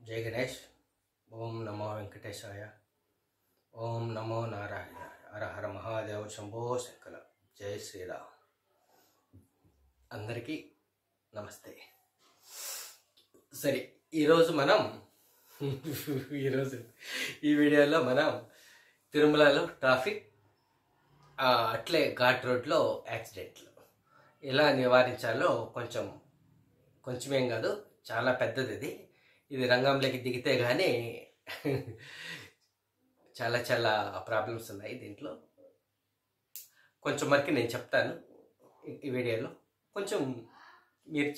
జై గణేష్. ఓం నమో వెంకటేశాయ. ఓం నమో నారాయణ. హర హర మహాదేవ శంభో శంకర. జై శ్రీరామ్. అందరికీ నమస్తే. సరే, ఈరోజు ఈ వీడియోలో మనం తిరుమలలో ట్రాఫిక్, అట్లే ఘాట్ రోడ్లో యాక్సిడెంట్లు ఎలా నివారించాలో కొంచెమేం కాదు, చాలా పెద్దది ఇది రంగంలోకి దిగితే కానీ చాలా ప్రాబ్లమ్స్ ఉన్నాయి దీంట్లో. కొంచెం వరకు నేను చెప్తాను ఈ వీడియోలో. కొంచెం మీరు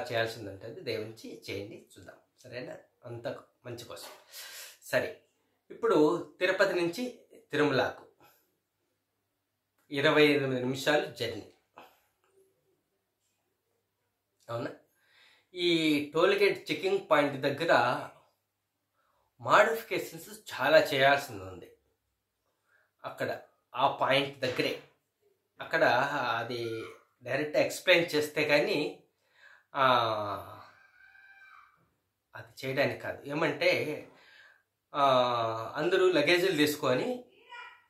చేయాల్సింది ఉంటుంది, దయవుంచి చేయండి, చూద్దాం. సరేనా? అంత మంచి కోసం. సరే, ఇప్పుడు తిరుపతి నుంచి తిరుమలకు 28 నిమిషాలు జర్నీ. అవునా? ఈ టోల్గేట్ చెకింగ్ పాయింట్ దగ్గర మాడిఫికేషన్స్ చాలా చేయాల్సింది ఉంది. అక్కడ ఆ పాయింట్ దగ్గరే, అక్కడ అది డైరెక్ట్ ఎక్స్ప్లెయిన్ చేస్తే కానీ అది చేయడానికి కాదు. ఏమంటే అందరూ లగేజీలు తీసుకొని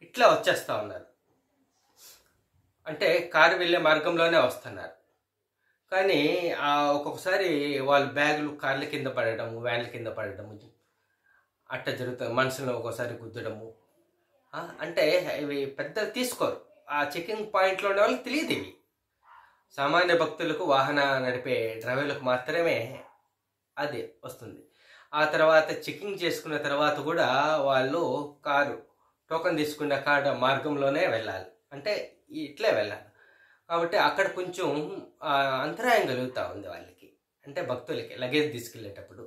ఇట్లా వచ్చేస్తూ ఉన్నారు, అంటే కారు వెళ్ళే మార్గంలోనే వస్తున్నారు. కానీ ఒక్కొక్కసారి వాళ్ళ బ్యాగులు కార్ల కింద పడటము, వ్యాన్ల కింద పడటము అట్లా జరుగుతుంది. మనుషులను ఒక్కోసారి గుద్దడము. అంటే ఇవి పెద్ద తీసుకోరు. ఆ చెకింగ్ పాయింట్లోనే వాళ్ళకి తెలియదు. ఇవి సామాన్య భక్తులకు, వాహన నడిపే డ్రైవర్లకు మాత్రమే అది వస్తుంది. ఆ తర్వాత చెకింగ్ చేసుకున్న తర్వాత కూడా వాళ్ళు కారు టోకెన్ తీసుకున్న కాడ మార్గంలోనే వెళ్ళాలి, అంటే ఇట్లే వెళ్ళాలి. కాబట్టి అక్కడ కొంచెం అంతరాయం కలుగుతూ ఉంది వాళ్ళకి, అంటే భక్తులకి. లగేజ్ తీసుకెళ్ళేటప్పుడు,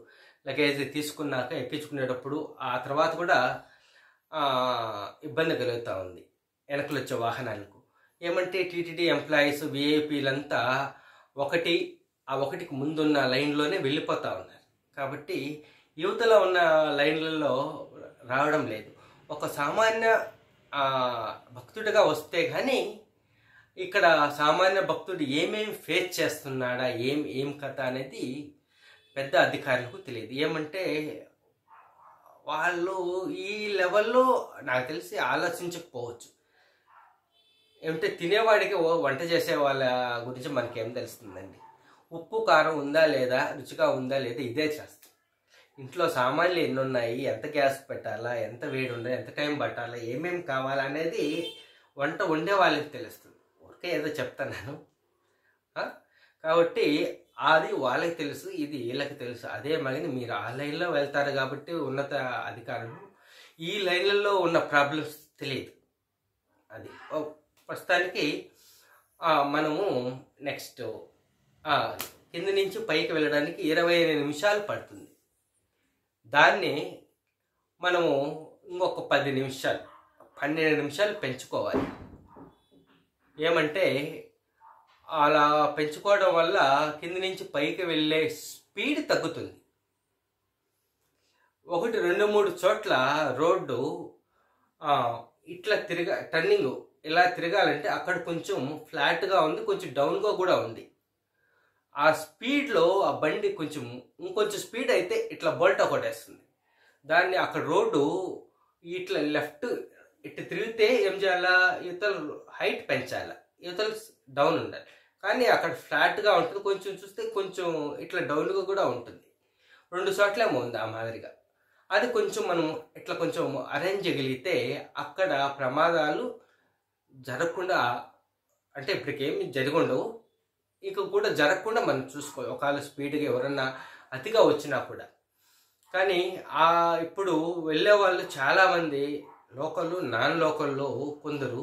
లగేజ్ తీసుకున్నాక ఎక్కించుకునేటప్పుడు ఆ తర్వాత కూడా ఇబ్బంది కలుగుతూ ఉంది వెనకలు వచ్చే వాహనాలకు. ఏమంటే టీటీడీ ఎంప్లాయీస్, విఐపీలంతా ఒకటికి ముందున్న లైన్లోనే వెళ్ళిపోతూ ఉన్నారు. కాబట్టి యువతలో ఉన్న లైన్లలో రావడం లేదు. ఒక సామాన్య భక్తుడిగా వస్తే కానీ ఇక్కడ సామాన్య భక్తుడు ఏమేమి ఫేస్ చేస్తున్నాడా, ఏం కథ అనేది పెద్ద అధికారులకు తెలియదు. ఏమంటే వాళ్ళు ఈ లెవెల్లో నాకు తెలిసి ఆలోచించకపోవచ్చు. ఏమంటే తినేవాడికి వంట చేసే వాళ్ళ గురించి మనకేం తెలుస్తుందండి? ఉప్పు కారం ఉందా లేదా, రుచిగా ఉందా లేదా, ఇదే చేస్తాం. ఇంట్లో సామాన్లు ఎన్ని ఉన్నాయి, ఎంత గ్యాస్ పెట్టాలా, ఎంత వేడి ఉండాలి, ఎంత టైం పట్టాలా, ఏమేమి కావాలా అనేది వంట వండే వాళ్ళకి తెలుస్తుంది. ఊరికే ఏదో చెప్తాను. కాబట్టి అది వాళ్ళకి తెలుసు, ఇది వీళ్ళకి తెలుసు. అదే మరి మీరు ఆ లైన్లో వెళ్తారు కాబట్టి ఉన్నత అధికారులు ఈ లైన్లలో ఉన్న ప్రాబ్లమ్స్ తెలియదు. అది ప్రస్తుతానికి మనము నెక్స్ట్ కింద నుంచి పైకి వెళ్ళడానికి 25 నిమిషాలు పడుతుంది. దాన్ని మనము ఇంకొక 10 నిమిషాలు, 12 నిమిషాలు పెంచుకోవాలి. ఏమంటే అలా పెంచుకోవడం వల్ల కింద నుంచి పైకి వెళ్ళే స్పీడ్ తగ్గుతుంది. 1, 2, 3 చోట్ల రోడ్డు ఇట్లా టర్నింగ్ ఇలా తిరగాలంటే అక్కడ కొంచెం ఫ్లాట్గా ఉంది, కొంచెం డౌన్గా కూడా ఉంది. ఆ స్పీడ్లో ఆ బండి ఇంకొంచెం స్పీడ్ అయితే ఇట్లా బోల్టా కొట్టేస్తుంది. దాన్ని అక్కడ రోడ్డు ఇట్లా లెఫ్ట్ ఇట్లా తిరిగితే ఏం చేయాలా, యువతల హైట్ పెంచాలి, యువతల డౌన్ ఉండాలి. కానీ అక్కడ ఫ్లాట్గా ఉంటుంది. కొంచెం చూస్తే కొంచెం ఇట్లా డౌన్గా కూడా ఉంటుంది. 2 చోట్లేమో ఉంది ఆ మాదిరిగా. అది కొంచెం మనం ఇట్లా కొంచెం అరేంజ్ చేయగలిగితే అక్కడ ప్రమాదాలు జరగకుండా, అంటే ఇప్పటికేమి జరిగుండవు, ఇక కూడా జరగకుండా మనం చూసుకోవాలి. ఒకవేళ స్పీడ్గా ఎవరన్నా అతిగా వచ్చినా కూడా. కానీ ఇప్పుడు వెళ్ళే వాళ్ళు చాలామంది లోకల్, నాన్ లోకల్లో కొందరు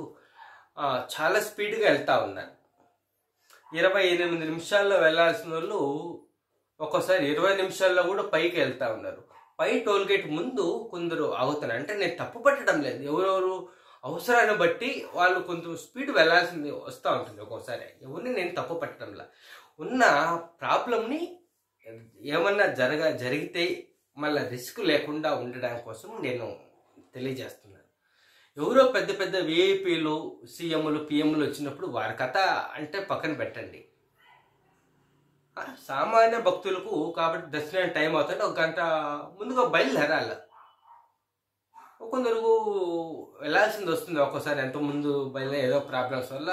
చాలా స్పీడ్గా వెళ్తూ ఉన్నారు. 28 నిమిషాల్లో వెళ్ళాల్సిన వాళ్ళు ఒక్కోసారి 20 నిమిషాల్లో కూడా పైకి వెళ్తూ ఉన్నారు. పై టోల్గేట్ ముందు కొందరు ఆగుతున్నారు. అంటే నేను తప్పు పట్టడం లేదు, ఎవరెవరు అవసరాన్ని బట్టి వాళ్ళు కొంచెం స్పీడ్ వెళ్ళాల్సింది వస్తూ ఉంటుంది. ఒక్కోసారి ఎవరిని నేను తప్పు పట్టడంలా, ఉన్న ప్రాబ్లంని ఏమన్నా జరిగితే మళ్ళీ రిస్క్ లేకుండా ఉండడం కోసం నేను తెలియజేస్తున్నాను. ఎవరో పెద్ద పెద్ద విఐపీలు, సీఎంలు, పిఎంలు వచ్చినప్పుడు వారి కథ అంటే పక్కన పెట్టండి. సామాన్య భక్తులకు కాబట్టి దర్శనం టైం అవుతుంది, ఒక గంట ముందుగా బయలుదేరాలి. కొందరు వెళ్ళాల్సింది వస్తుంది, ఒక్కోసారి ఎంతో ముందు బయలుదేరి ఏదో ప్రాబ్లమ్స్ వల్ల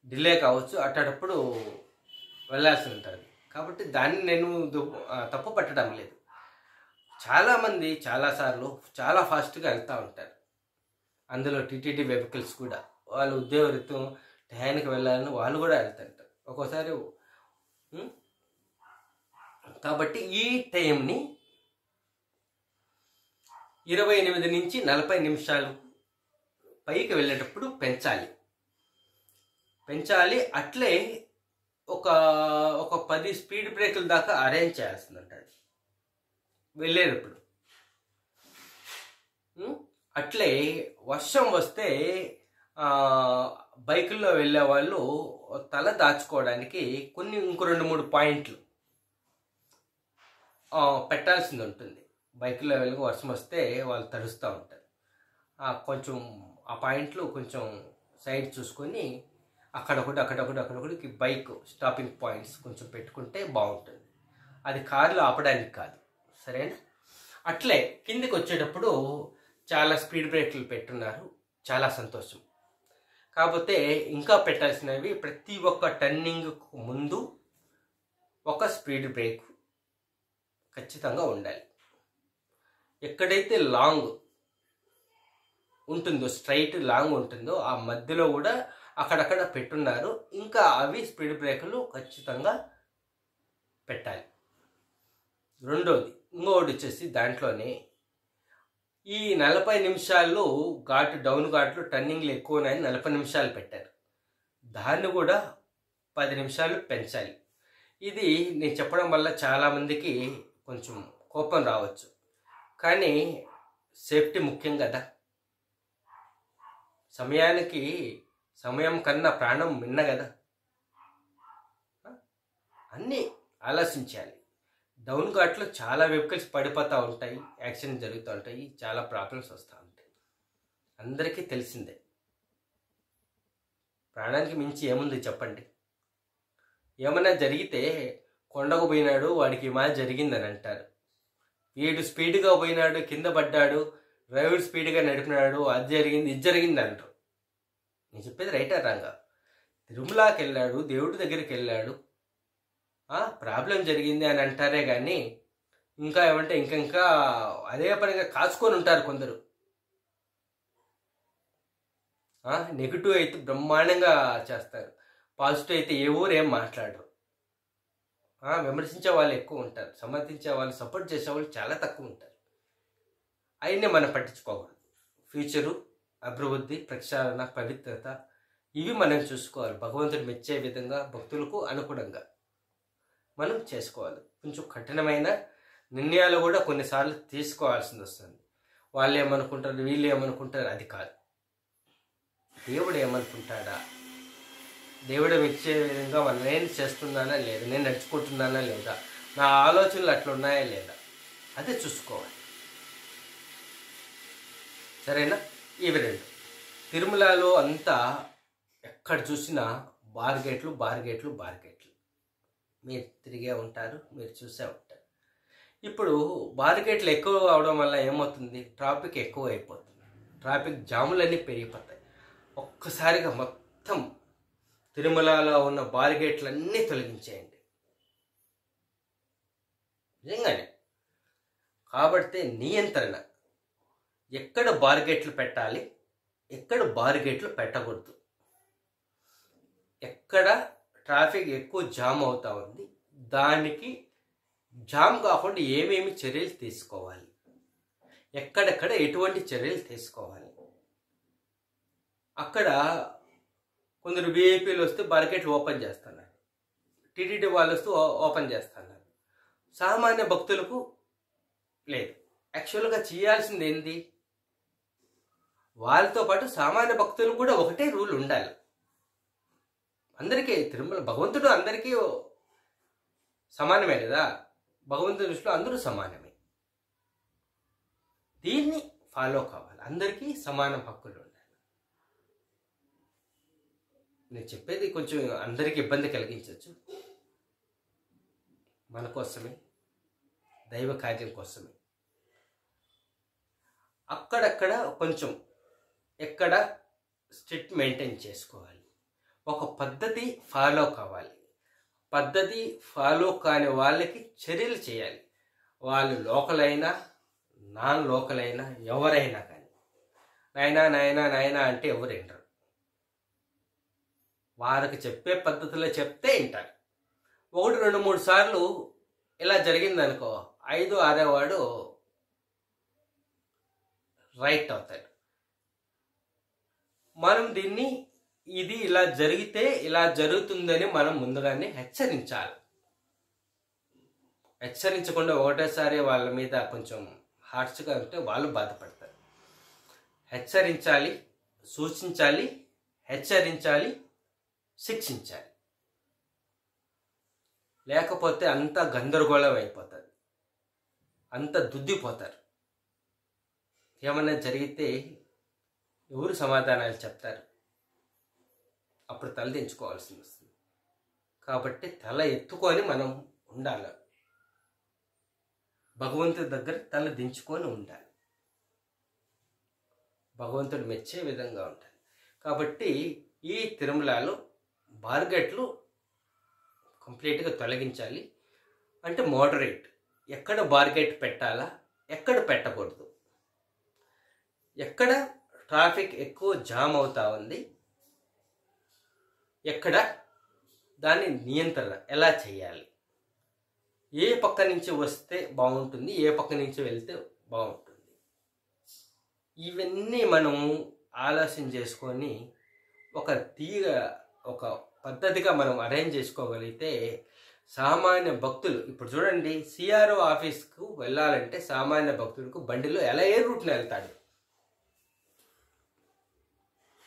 డిలే కావచ్చు, అట్టేటప్పుడు వెళ్ళాల్సి ఉంటుంది. కాబట్టి దాన్ని నేను తప్పు పట్టడం లేదు. చాలామంది చాలాసార్లు చాలా ఫాస్ట్గా వెళ్తూ ఉంటారు, అందులో టీటీడీ వెహికల్స్ కూడా. వాళ్ళు ఉద్యోగరీత్యం టయానికి వెళ్ళాలని వాళ్ళు కూడా వెళ్తుంటారు ఒక్కోసారి. కాబట్టి ఈ టైంని 28 నుంచి 40 నిమిషాలు పైకి వెళ్ళేటప్పుడు పెంచాలి. అట్లే ఒక 10 స్పీడ్ బ్రేకుల దాకా అరేంజ్ చేయాల్సింది ఉంటుంది వెళ్ళేటప్పుడు. అట్లే వర్షం వస్తే బైకుల్లో వెళ్ళే వాళ్ళు తల దాచుకోవడానికి ఇంకో 2-3 పాయింట్లు పెట్టాల్సింది ఉంటుంది. బైకుల్లో వెళ్ళి వర్షం వస్తే వాళ్ళు తడుస్తూ ఉంటారు. కొంచెం ఆ పాయింట్లు కొంచెం సైడ్ చూసుకొని అక్కడొకటి బైక్ స్టాపింగ్ పాయింట్స్ కొంచెం పెట్టుకుంటే బాగుంటుంది. అది కార్లు ఆపడానికి కాదు, సరేనా? అట్లే కిందికి వచ్చేటప్పుడు చాలా స్పీడ్ బ్రేక్లు పెట్టున్నారు, చాలా సంతోషం. కాకపోతే ఇంకా పెట్టాల్సినవి, ప్రతి ఒక్క టర్నింగ్ ముందు ఒక స్పీడ్ బ్రేక్ ఖచ్చితంగా ఉండాలి. ఎక్కడైతే లాంగ్ ఉంటుందో, స్ట్రైట్ లాంగ్ ఉంటుందో, ఆ మధ్యలో కూడా అక్కడక్కడ పెట్టున్నారు. ఇంకా అవి స్పీడ్ బ్రేకులు ఖచ్చితంగా పెట్టాలి. రెండోది ఇంకోటి వచ్చేసి, దాంట్లోనే ఈ 40 నిమిషాల్లో డౌన్ ఘాట్లు టర్నింగ్లు ఎక్కువ ఉన్నాయని 40 నిమిషాలు పెట్టారు. దాన్ని కూడా 10 నిమిషాలు పెంచాలి. ఇది నేను చెప్పడం వల్ల చాలామందికి కొంచెం కోపం రావచ్చు, కానీ సేఫ్టీ ముఖ్యం కదా. సమయం కన్నా ప్రాణం మిన్న కదా. అన్నీ ఆలోచించాలి. డౌన్ ఘాట్లో చాలా వెహికల్స్ పడిపోతూ ఉంటాయి, యాక్సిడెంట్ జరుగుతూ ఉంటాయి, చాలా ప్రాబ్లమ్స్ వస్తూ ఉంటాయి. అందరికీ తెలిసిందే. ప్రాణానికి మించి ఏముంది చెప్పండి? ఏమైనా జరిగితే కొండకు పోయినాడు వాడికి మా జరిగిందని అంటారు, వీడు స్పీడ్గా పోయినాడు కింద పడ్డాడు, డ్రైవర్ స్పీడ్గా నడిపినాడు, అది జరిగింది ఇది జరిగింది అంటారు. నేను చెప్పేది రైటా రాంగా? తిరుమలకి వెళ్ళాడు, దేవుడి దగ్గరికి వెళ్ళాడు, ప్రాబ్లం జరిగింది అని అంటారే కానీ ఇంకా ఏమంటే ఇంకా అదే పనిగా కాచుకొని ఉంటారు కొందరు. నెగిటివ్ అయితే బ్రహ్మాండంగా చేస్తారు, పాజిటివ్ అయితే ఏం మాట్లాడరు. విమర్శించే వాళ్ళు ఎక్కువ ఉంటారు, సమర్థించే వాళ్ళు, సపోర్ట్ చేసే వాళ్ళు చాలా తక్కువ ఉంటారు. అవన్నీ మనం పట్టించుకోకూడదు. ఫ్యూచరు, అభివృద్ధి, ప్రక్షాళన, పవిత్రత ఇవి మనం చూసుకోవాలి. భగవంతుడు మెచ్చే విధంగా, భక్తులకు అనుగుణంగా మనం చేసుకోవాలి. కొంచెం కఠినమైన నిర్ణయాలు కూడా కొన్నిసార్లు తీసుకోవాల్సింది వస్తుంది. వాళ్ళు ఏమనుకుంటారు, వీళ్ళు ఏమనుకుంటారు, అది కాదు. దేవుడు ఏమనుకుంటాడా, దేవుడు మెచ్చే విధంగా నేను చేస్తున్నానా లేదా, నేను నడుచుకుంటున్నానా లేదా, నా ఆలోచనలు అట్లున్నాయా లేదా, అదే చూసుకోవాలి. సరేనా? ఇవి రెండు. తిరుమలలో అంతా ఎక్కడ చూసినా బార్గేట్లు. మీరు తిరిగే ఉంటారు, మీరు చూసే ఉంటారు. ఇప్పుడు బార్గేట్లు ఎక్కువ అవడం వల్ల ఏమవుతుంది, ట్రాఫిక్ ఎక్కువ అయిపోతుంది, ట్రాఫిక్ జాములన్నీ పెరిగిపోతాయి. ఒక్కసారిగా మొత్తం తిరుమలలో ఉన్న బార్గేట్లన్నీ తొలగించేయండి, నిజంగానే. కాబట్టి నియంత్రణ, ఎక్కడ బార్గేట్లు పెట్టాలి, ఎక్కడ బార్గేట్లు పెట్టకూడదు, ఎక్కడ ట్రాఫిక్ ఎక్కువ జామ్ అవుతా ఉంది, దానికి జామ్ కాకుండా ఏమేమి చర్యలు తీసుకోవాలి, ఎక్కడెక్కడ ఎటువంటి చర్యలు తీసుకోవాలి. అక్కడ కొందరు విఐపీలు వస్తే బార్గేట్లు ఓపెన్ చేస్తున్నారు, టీటీడీ వాళ్ళు వస్తూ ఓపెన్ చేస్తున్నారు, సామాన్య భక్తులకు లేదు. యాక్చువల్గా చేయాల్సింది ఏంది, వాళ్ళతో పాటు సామాన్య భక్తులకు కూడా ఒకటే రూల్ ఉండాలి. అందరికీ తిరుమల భగవంతుడు అందరికీ సమానమే కదా, భగవంతుడి దృష్టిలో అందరూ సమానమే. దీన్ని ఫాలో కావాలి, అందరికీ సమాన హక్కులు ఉండాలి. నేను చెప్పేది కొంచెం అందరికీ ఇబ్బంది కలిగించవచ్చు, మన కోసమే, దైవ కార్యం కోసమే. అక్కడక్కడ కొంచెం ఎక్కడ స్ట్రిక్ట్ మెయింటైన్ చేసుకోవాలి, ఒక పద్ధతి ఫాలో కావాలి. పద్ధతి ఫాలో కాని వాళ్ళకి చర్యలు చేయాలి. వాళ్ళు లోకల్ అయినా నాన్ లోకల్ అయినా ఎవరైనా కానీ నాయనా నాయనా నాయనా అంటే ఎవరు వినరు. వారికి చెప్పే పద్ధతిలో చెప్తే వింటారు. 1, 2, 3 సార్లు ఇలా జరిగిందనుకో, 5, 6 వాడు రైట్ అవుతాడు. మనం దీన్ని ఇది ఇలా జరిగితే ఇలా జరుగుతుందని మనం ముందుగానే హెచ్చరించాలి. హెచ్చరించకుండా ఒకటేసారి వాళ్ళ మీద కొంచెం హార్ష్గా ఉంటే వాళ్ళు బాధపడతారు. హెచ్చరించాలి, సూచించాలి, హెచ్చరించాలి, శిక్షించాలి. లేకపోతే అంతా గందరగోళం అయిపోతుంది, అంత దుద్దిపోతారు. ఏమన్నా జరిగితే ఎవరు సమాధానాలు చెప్తారు? అప్పుడు తల దించుకోవాల్సి వస్తుంది. కాబట్టి తల ఎత్తుకొని మనం ఉండాలి, భగవంతుడి దగ్గర తల దించుకొని ఉండాలి, భగవంతుడు మెచ్చే విధంగా ఉండాలి. కాబట్టి ఈ తిరుమలలో బార్గెట్లు కంప్లీట్గా తొలగించాలి. అంటే మోడరేట్, ఎక్కడ బార్గెట్ పెట్టాలా, ఎక్కడ పెట్టకూడదు, ఎక్కడ ట్రాఫిక్ ఎక్కువ జామ్ అవుతా ఉంది, ఎక్కడ దాని నియంత్రణ ఎలా చేయాలి, ఏ పక్క నుంచి వస్తే బాగుంటుంది, ఏ పక్క నుంచి వెళ్తే బాగుంటుంది, ఇవన్నీ మనము ఆలోచన చేసుకొని ఒక పద్ధతిగా మనం అరేంజ్ చేసుకోగలిగితే సామాన్య భక్తులు, ఇప్పుడు చూడండి సిఆర్ఓ ఆఫీస్కు వెళ్ళాలంటే సామాన్య భక్తుడికి బండిలో ఎలా ఏ రూట్ని వెళ్తాడు?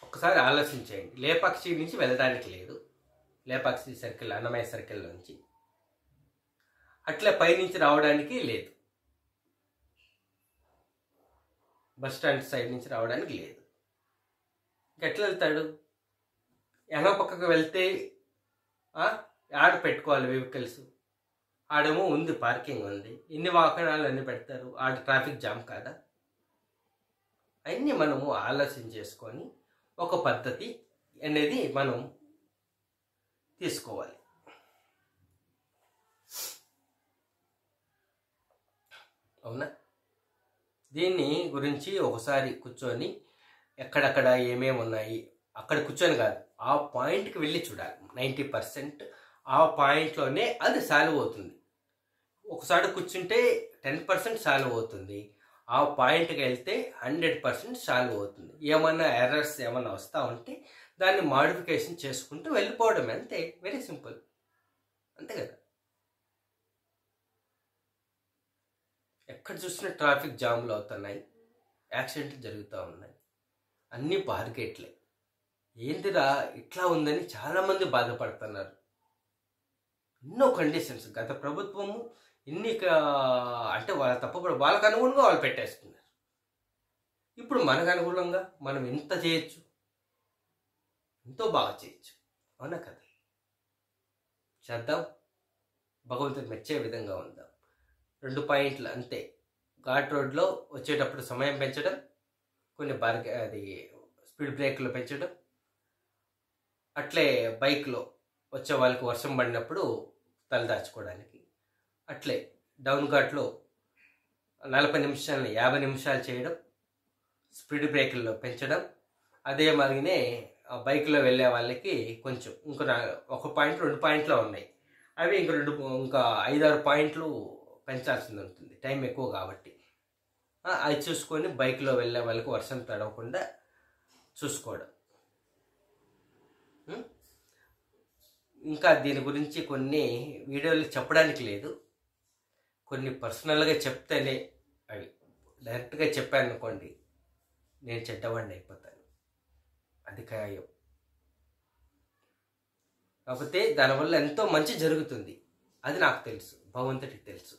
ఒకసారి ఆలోచించేయండి. లేపాక్షి నుంచి వెళ్ళడానికి లేదు, లేపాక్షి సర్కిల్ అన్నమయ్య సర్కిల్ నుంచి అట్లే పైనుంచి రావడానికి లేదు, బస్ స్టాండ్ సైడ్ నుంచి రావడానికి లేదు. ఎట్లా వెళ్తాడు? ఎనో పక్కకు వెళ్తే ఆడ పెట్టుకోవాలి వెహికల్స్, ఆడేమో ఉంది, పార్కింగ్ ఉంది, ఇన్ని వాహనాలు అన్నీ పెడతారు, ఆడ ట్రాఫిక్ జామ్ కాదా? అన్నీ మనము ఆలోచన చేసుకొని ఒక పద్ధతి అనేది మనం తీసుకోవాలి. అవునా? దీన్ని గురించి ఒకసారి కూర్చొని ఎక్కడెక్కడ ఏమేమి ఉన్నాయి అక్కడ కూర్చొని కాదు, ఆ పాయింట్కి వెళ్ళి చూడాలి. 90% ఆ పాయింట్లోనే అది సాల్వ్ అవుతుంది. ఒకసారి కూర్చుంటే 10% సాల్వ్ అవుతుంది, ఆ పాయింట్కి వెళ్తే 100% సాల్వ్ అవుతుంది. ఏమన్నా ఎర్రర్స్ ఏమన్నా వస్తూ ఉంటే దాన్ని మాడిఫికేషన్ చేసుకుంటూ వెళ్ళిపోవడమే, అంతే. వెరీ సింపుల్, అంతే కదా. ఎక్కడ చూసినా ట్రాఫిక్ జామ్లు అవుతున్నాయి, యాక్సిడెంట్లు జరుగుతూ ఉన్నాయి, అన్నీ బార్గేట్లే. ఏంటిరా ఇట్లా ఉందని చాలామంది బాధపడుతున్నారు. ఎన్నో కండిషన్స్ గత ప్రభుత్వము ఇన్ని అంటే వాళ్ళ తప్పకుండా వాళ్ళకు అనుగుణంగా వాళ్ళు పెట్టేస్తున్నారు. ఇప్పుడు మనకు అనుగుణంగా మనం ఎంత చేయొచ్చు, ఎంతో బాగా చేయొచ్చు. అవునా కదా? చేద్దాం, భగవంతుడు మెచ్చే విధంగా ఉందాం. 2 పాయింట్లు అంతే. ఘాట్ రోడ్లో వచ్చేటప్పుడు సమయం పెంచడం, కొన్ని అది స్పీడ్ బ్రేక్లు పెంచడం, అట్లే బైక్లో వచ్చే వాళ్ళకి వర్షం పడినప్పుడు తలదాచుకోవడానికి, అట్లే డౌన్ ఘాట్లో 40 నిమిషాలని 50 నిమిషాలు చేయడం, స్పీడ్ బ్రేకుల్లో పెంచడం. అదే మరిగినే బైక్లో వెళ్ళే వాళ్ళకి కొంచెం ఇంకో 1 పాయింట్ 2 పాయింట్లు ఉన్నాయి, అవి ఇంకా 5-6 పాయింట్లు పెంచాల్సింది ఉంటుంది, టైం ఎక్కువ కాబట్టి. అది చూసుకొని బైక్లో వెళ్ళే వాళ్ళకి వర్షం తడవకుండా చూసుకోవడం. ఇంకా దీని గురించి కొన్ని వీడియోలు చెప్పడానికి లేదు, కొన్ని పర్సనల్గా చెప్తేనే, అవి డైరెక్ట్గా చెప్పాను అనుకోండి నేను చెడ్డవాడిని అయిపోతాను, అది ఖాయం. కాకపోతే దానివల్ల ఎంతో మంచి జరుగుతుంది, అది నాకు తెలుసు, భగవంతుడికి తెలుసు.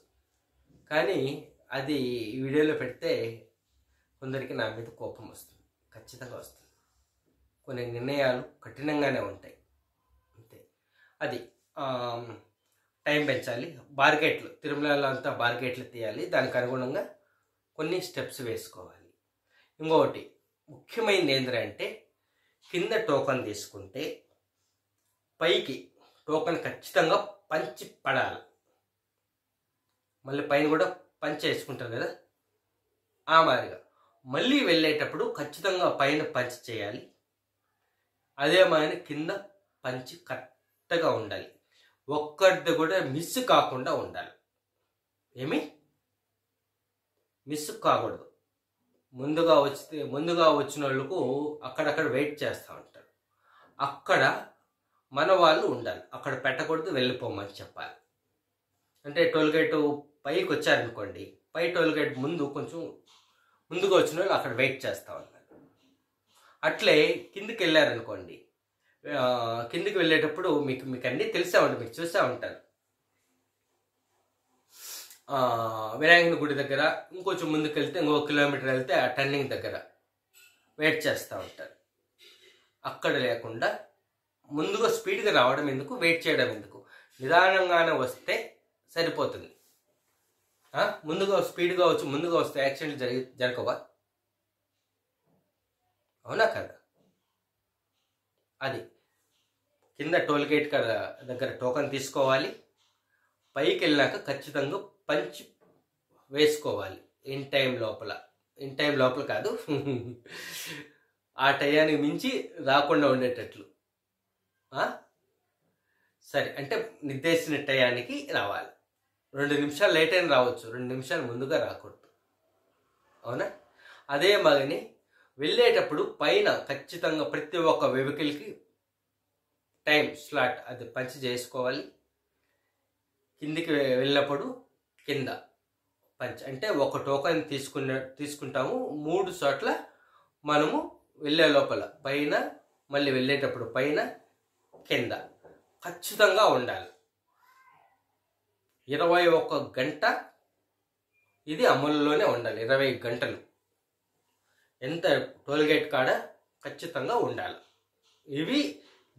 కానీ అది వీడియోలో పెడితే కొందరికి నా మీద కోపం వస్తుంది, ఖచ్చితంగా వస్తుంది. కొన్ని నిర్ణయాలు కఠినంగానే ఉంటాయి, అంతే. అది టైం పెంచాలి. బార్గేట్లు తిరుమలలో అంతా బార్గేట్లు తీయాలి. దానికి అనుగుణంగా కొన్ని స్టెప్స్ వేసుకోవాలి. ఇంకొకటి ముఖ్యమైనది ఏంటంటే కింద టోకన్ తీసుకుంటే పైకి టోకన్ ఖచ్చితంగా పంచి పడాలి. మళ్ళీ పైన కూడా పంచి వేసుకుంటారు కదా, ఆ మాదిరిగా మళ్ళీ వెళ్ళేటప్పుడు ఖచ్చితంగా పైన పంచి చేయాలి. అదే మాదిరి కింద పంచి కరెక్ట్గా ఉండాలి. ఒక్కరిది కూడా మిస్ కాకుండా ఉండాలి. ఏమి మిస్ కాకూడదు. ముందుగా వచ్చిన వాళ్ళకు అక్కడక్కడ వెయిట్ చేస్తూ ఉంటారు. అక్కడ మన వాళ్ళు ఉండాలి. అక్కడ పెట్టకూడదు, వెళ్ళిపోమని చెప్పాలి. అంటే టోల్గేట్ పైకి వచ్చారనుకోండి, పై టోల్గేట్ ముందు కొంచెం ముందుగా వచ్చిన వాళ్ళు అక్కడ వెయిట్ చేస్తూ ఉన్నారు. అట్లే కిందికి వెళ్ళారనుకోండి, కిందికి వెళ్ళేటప్పుడు మీకు అన్నీ తెలిసే ఉంటుంది, మీకు చూసే ఉంటారు. వినాయకుని గుడి దగ్గర ఇంకొంచెం ముందుకు వెళ్తే ఇంకొక కిలోమీటర్ వెళ్తే ఆ టర్నింగ్ దగ్గర వెయిట్ చేస్తూ ఉంటారు. అక్కడ లేకుండా ముందుగా స్పీడ్గా రావడం ఎందుకు, వెయిట్ చేయడం ఎందుకు, నిదానంగానే వస్తే సరిపోతుంది. స్పీడ్గా ముందుగా వస్తే యాక్సిడెంట్ జరగవా? అవునా కదా? అది కింద టోల్గేట్ దగ్గర టోకన్ తీసుకోవాలి. పైకి వెళ్ళాక ఖచ్చితంగా పంచి వేసుకోవాలి ఇన్ టైం లోపల కాదు ఆ టయానికి మించి రాకుండా ఉండేటట్లు. సరే, అంటే నిర్దేశించిన టయానికి రావాలి. 2 నిమిషాలు లేట్ అయినా రావచ్చు, 2 నిమిషాలు ముందుగా రాకూడదు. అవునా? అదే మగని వెళ్ళేటప్పుడు పైన ఖచ్చితంగా ప్రతి ఒక్క వెహికల్కి టైం స్లాట్ అది పంచి చేసుకోవాలి. కిందికి వెళ్ళినప్పుడు కింద పంచ్, అంటే ఒక టోకన్ తీసుకుంటాము 3 చోట్ల. మనము వెళ్ళే లోపల పైన, మళ్ళీ వెళ్ళేటప్పుడు పైన, కింద ఖచ్చితంగా ఉండాలి. 21 గంట ఇది అమలులోనే ఉండాలి. 20 గంటలు ఎంత టోల్గేట్ కాడ ఖచ్చితంగా ఉండాలి. ఇవి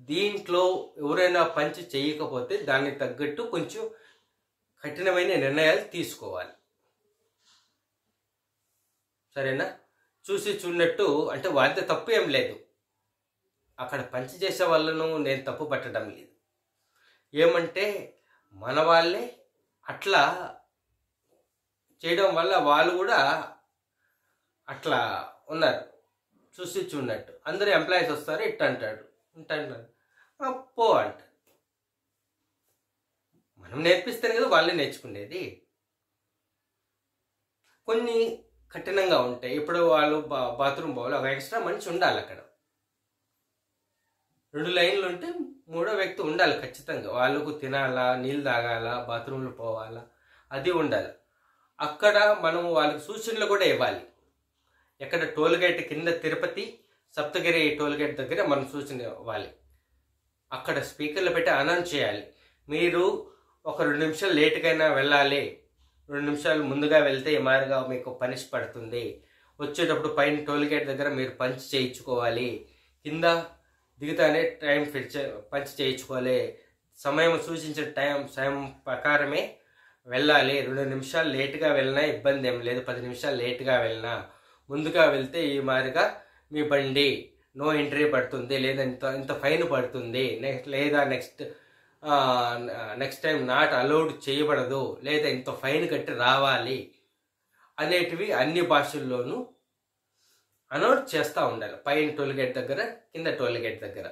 దీంట్లో ఎవరైనా పంచి చేయకపోతే దానికి తగ్గట్టు కొంచెం కఠినమైన నిర్ణయాలు తీసుకోవాలి. సరేనా? చూసి చూడనట్టు, అంటే వారితో తప్పు ఏం లేదు, అక్కడ పంచి చేసే వాళ్ళను నేను తప్పు పట్టడం లేదు. ఏమంటే మన వాళ్ళే అట్లా చేయడం వల్ల వాళ్ళు కూడా అట్లా ఉన్నారు. చూసి చూడనట్టు అందరూ ఎంప్లాయీస్ వస్తారు, అంటాడు పో అంట. మనం నేర్పిస్తేనే కదా వాళ్ళే నేర్చుకునేది. కొన్ని కఠినంగా ఉంటాయి. ఇప్పుడు వాళ్ళు బాత్రూమ్ పోవాలి, ఒక ఎక్స్ట్రా మనిషి ఉండాలి. అక్కడ 2 లైన్లు ఉంటే 3వ వ్యక్తి ఉండాలి ఖచ్చితంగా. వాళ్ళకు తినాలా, నీళ్ళు తాగాలా, బాత్రూంలో పోవాలా, అది ఉండాలి. అక్కడ మనం వాళ్ళకి సూచనలు కూడా ఇవ్వాలి. ఎక్కడ టోల్గేట్ కింద తిరుపతి సప్తగిరి టోల్గేట్ దగ్గర మనం సూచన ఇవ్వాలి. అక్కడ స్పీకర్లు పెట్టి అనౌన్స్ చేయాలి, మీరు ఒక 2 నిమిషాలు లేటుకైనా వెళ్ళాలి, 2 నిమిషాలు ముందుగా వెళ్తే ఈ మాదిరిగా మీకు పనిష్ పడుతుంది, వచ్చేటప్పుడు పైన టోల్గేట్ దగ్గర మీరు పంచ్ చేయించుకోవాలి, కింద దిగుతానే టైం పంచ్ చేయించుకోవాలి, సమయం సూచించిన సమయం ప్రకారమే వెళ్ళాలి, 2 నిమిషాలు లేటుగా వెళ్ళినా ఇబ్బంది ఏం లేదు, 10 నిమిషాలు లేటుగా వెళ్ళినా, ముందుగా వెళ్తే ఈ మాదిరిగా మీ బండి నో ఎంట్రీ పడుతుంది, లేదా ఇంత ఫైన్ పడుతుంది, నెక్స్ట్ టైం నాట్ అలౌడ్ చేయబడదు, లేదా ఇంత ఫైన్ కట్టి రావాలి అనేటివి అన్ని భాషల్లోనూ అనౌన్స్ చేస్తూ ఉండాలి. పైన టోల్గేట్ దగ్గర, కింద టోల్గేట్ దగ్గర.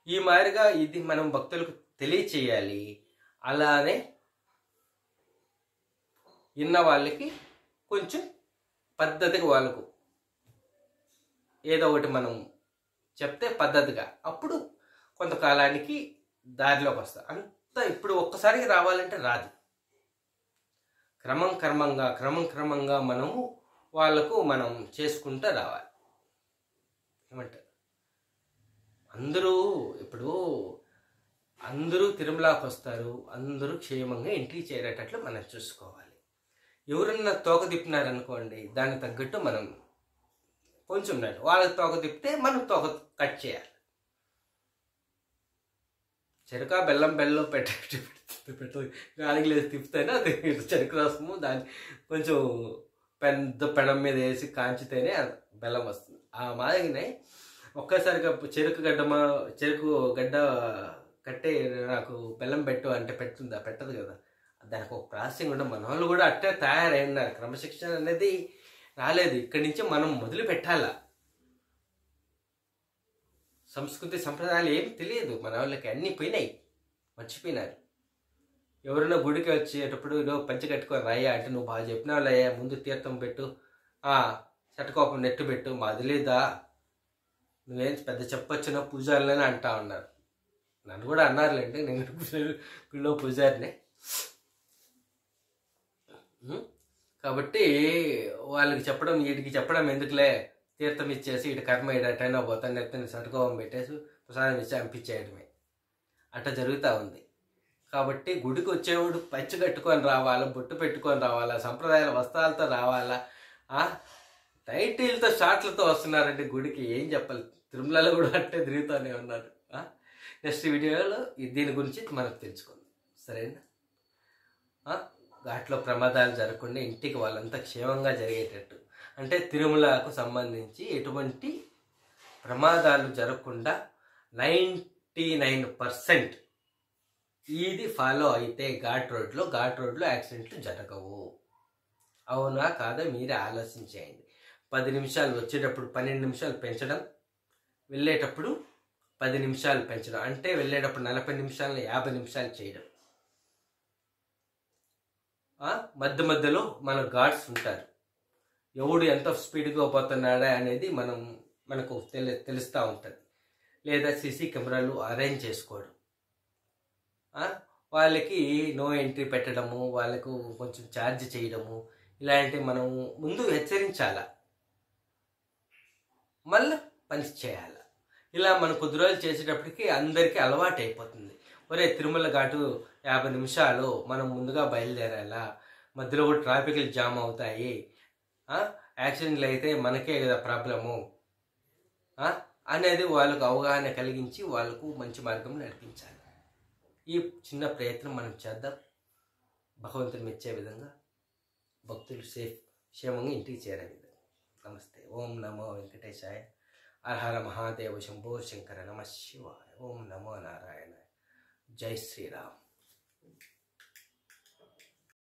ఈ మాదిరిగా ఇది మనం భక్తులకు తెలియచేయాలి. అలానే విన్న వాళ్ళకి కొంచెం పద్ధతిగా, వాళ్ళకు ఏదో ఒకటి మనం చెప్తే పద్ధతిగా, అప్పుడు కొంతకాలానికి దారిలోకి వస్తారు. అంతా ఇప్పుడు ఒక్కసారికి రావాలంటే రాదు. క్రమంగా మనము వాళ్ళకు మనం చేసుకుంటూ రావాలి. ఏమంటారు? అందరూ తిరుమలకి వస్తారు, అందరూ క్షేమంగా ఎంట్రీ చేరేటట్లు మనం చూసుకోవాలి. ఎవరన్నా తోక తిప్పినారనుకోండి, దానికి తగ్గట్టు మనం కొంచెం వాళ్ళకి తోక తిప్పితే మనం తోక కట్ చేయాలి. చెరుకు బెల్లం పెట్టదు, గాలికి లేసి తిప్పుతేనే అది చెరుకు రసము. దాన్ని కొంచెం పెద్ద పెనం మీద వేసి కాంచితేనే బెల్లం వస్తుంది. ఆ మాదిరినే ఒక్కసారిగా చెరుకు గడ్డ కట్టే నాకు బెల్లం పెట్టు అంటే పెడుతుందా? పెట్టదు కదా. దానికి ఒక ప్రాసెసింగ్ ఉండే. మన వాళ్ళు కూడా అట్టే తయారైనారు. క్రమశిక్షణ అనేది రాలేదు. ఇక్కడి నుంచి మనం మొదలు పెట్టాలా. సంస్కృతి సంప్రదాయాలు ఏం తెలియదు మన వాళ్ళకి, అన్నీ పోయినాయి, మర్చిపోయినారు. ఎవరైనా గుడికి వచ్చేటప్పుడు నువ్వు పంచి కట్టుకొని రాయ్యా అంటే నువ్వు బాగా చెప్పినావులయ్యా, ముందు తీర్థం పెట్టు, చటకోపం నెట్టు పెట్టు, మాది లేదా, నువ్వేం పెద్ద చెప్పొచ్చునో పూజారులని అంటా ఉన్నారు. నన్ను కూడా అన్నారులేండి, నేను గుళ్ళో పూజారినే. కాబట్టి వాళ్ళకి చెప్పడం, వీటికి చెప్పడం ఎందుకులే, తీర్థం ఇచ్చేసి ఇటు కర్మ ఇటైనా పోతాను, నెత్తని చటకోపం పెట్టేసి ప్రసాదం ఇచ్చి పంపించేయడమే. అట్లా జరుగుతూ ఉంది. కాబట్టి గుడికి వచ్చేవాడు పంచి కట్టుకొని రావాలా, బొట్టు పెట్టుకొని రావాలా, సంప్రదాయాల వస్త్రాలతో రావాలా, టైటిల్తో షార్ట్లతో వస్తున్నారంటే గుడికి ఏం చెప్పాలి. తిరుమలలో కూడా అట్టే తిరుగుతూనే ఉన్నారు. నెక్స్ట్ వీడియోలో దీని గురించి మనకు తెలుసుకుందాం, సరేనా? ఘాట్లో ప్రమాదాలు జరగకుండా ఇంటికి వాళ్ళంతా క్షేమంగా జరిగేటట్టు, అంటే తిరుమలకు సంబంధించి ఎటువంటి ప్రమాదాలు జరగకుండా 99% ఇది ఫాలో అయితే ఘాట్ రోడ్లో యాక్సిడెంట్లు జరగవు. అవునా కాదా మీరే ఆలోచించేయండి. 10 నిమిషాలు వచ్చేటప్పుడు 12 నిమిషాలు పెంచడం, వెళ్ళేటప్పుడు 10 నిమిషాలు పెంచడం, అంటే వెళ్ళేటప్పుడు 40 నిమిషాలను 50 నిమిషాలు చేయడం. మధ్యలో మన గార్డ్స్ ఉంటారు, ఎవడు ఎంత స్పీడ్గా పోతున్నాడా అనేది మనకు తెలుస్తూ ఉంటుంది. లేదా సీసీ కెమెరాలు అరేంజ్ చేసుకోవడం, వాళ్ళకి నో ఎంట్రీ పెట్టడము, వాళ్ళకు కొంచెం ఛార్జ్ చేయడము, ఇలాంటివి మనం ముందు హెచ్చరించాల, మళ్ళీ పని చేయాలి. ఇలా మనం కొద్ది రోజులు చేసేటప్పటికి అందరికీ అలవాటు అయిపోతుంది. ఒరే తిరుమల ఘాటు 50 నిమిషాలు మనం ముందుగా బయలుదేరాలా, మధ్యలో కూడా ట్రాఫిక్లు జామ్ అవుతాయి, యాక్సిడెంట్లు అయితే మనకే కదా ప్రాబ్లము అనేది వాళ్ళకు అవగాహన కలిగించి వాళ్ళకు మంచి మార్గం నడిపించాలి. ఈ చిన్న ప్రయత్నం మనం చేద్దాం. భగవంతుని మెచ్చే విధంగా, భక్తులు క్షేమంగా ఇంటికి చేరే విధంగా. నమస్తే. ఓం నమో వెంకటేశాయ. హర హర మహాదేవ శంభో శంకర. నమ శివాయ. ఓం నమో నారాయణ. జై శ్రీరామ్.